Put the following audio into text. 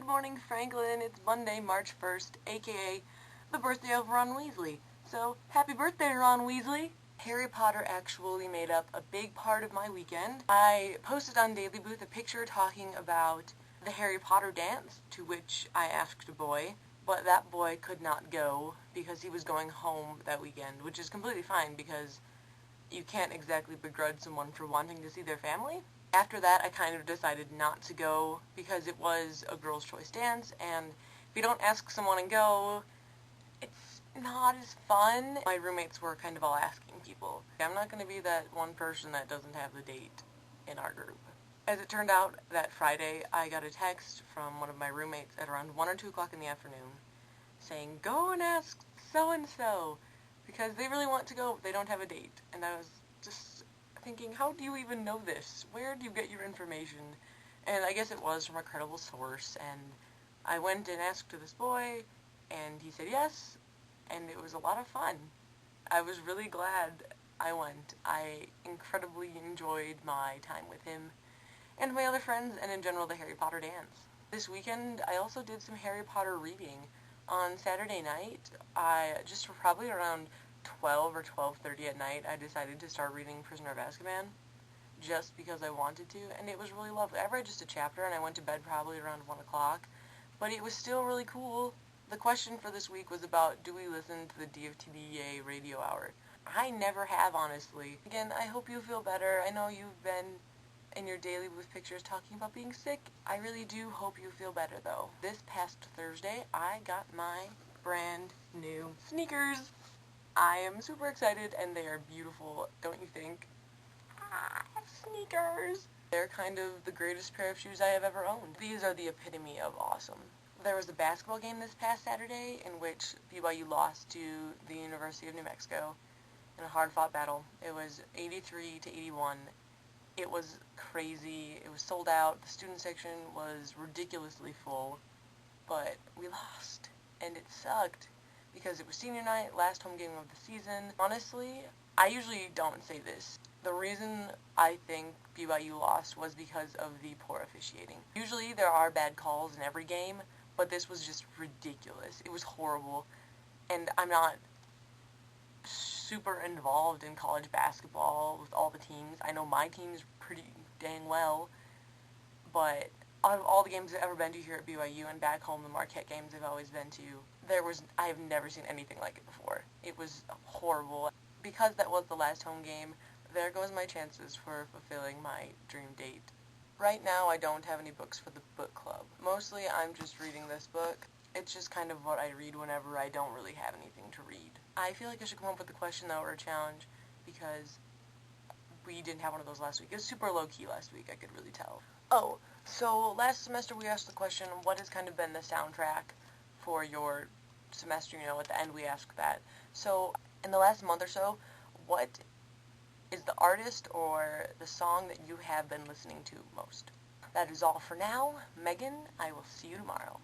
Good morning, Franklin. It's Monday, March 1st, aka the birthday of Ron Weasley. So, happy birthday, Ron Weasley! Harry Potter actually made up a big part of my weekend. I posted on Daily Booth a picture talking about the Harry Potter dance, to which I asked a boy, but that boy could not go because he was going home that weekend, which is completely fine because you can't exactly begrudge someone for wanting to see their family. After that, I kind of decided not to go because it was a girl's choice dance, and if you don't ask someone and go, it's not as fun. My roommates were kind of all asking people. I'm not going to be that one person that doesn't have the date in our group. As it turned out, that Friday, I got a text from one of my roommates at around 1 or 2 o'clock in the afternoon saying, go and ask so-and-so, because they really want to go, but they don't have a date. And I was just thinking, how do you even know this? Where do you get your information? And I guess it was from a credible source, and I went and asked this boy, and he said yes, and it was a lot of fun. I was really glad I went. I incredibly enjoyed my time with him, and my other friends, and in general the Harry Potter dance. This weekend, I also did some Harry Potter reading. On Saturday night, just probably around 12 or 12:30 at night, I decided to start reading Prisoner of Azkaban, just because I wanted to, and it was really lovely. I read just a chapter, and I went to bed probably around 1 o'clock, but it was still really cool. The question for this week was about, do we listen to the DFTDA radio hour? I never have, honestly. Again, I hope you feel better. I know you've been in your Daily Booth pictures talking about being sick. I really do hope you feel better, though. This past Thursday, I got my brand new sneakers. I am super excited, and they are beautiful, don't you think? Sneakers! They're kind of the greatest pair of shoes I have ever owned. These are the epitome of awesome. There was a basketball game this past Saturday in which BYU lost to the University of New Mexico in a hard-fought battle. It was 83-81. It was crazy. It was sold out. The student section was ridiculously full, but we lost, and it sucked because it was senior night, last home game of the season. Honestly, I usually don't say this. The reason I think BYU lost was because of the poor officiating. Usually there are bad calls in every game, but this was just ridiculous. It was horrible, and I'm not super involved in college basketball with all the teams. I know my team's pretty dang well, but out of all the games I've ever been to here at BYU and back home, the Marquette games I've always been to, I have never seen anything like it before. It was horrible. Because that was the last home game, there goes my chances for fulfilling my dream date. Right now, I don't have any books for the book club. Mostly, I'm just reading this book. It's just kind of what I read whenever I don't really have anything to read. I feel like I should come up with a question, though, or a challenge, because we didn't have one of those last week. It was super low-key last week, I could really tell. Oh, so last semester we asked the question, what has kind of been the soundtrack for your semester? You know, at the end we asked that. So, in the last month or so, what is the artist or the song that you have been listening to most? That is all for now. Megan, I will see you tomorrow.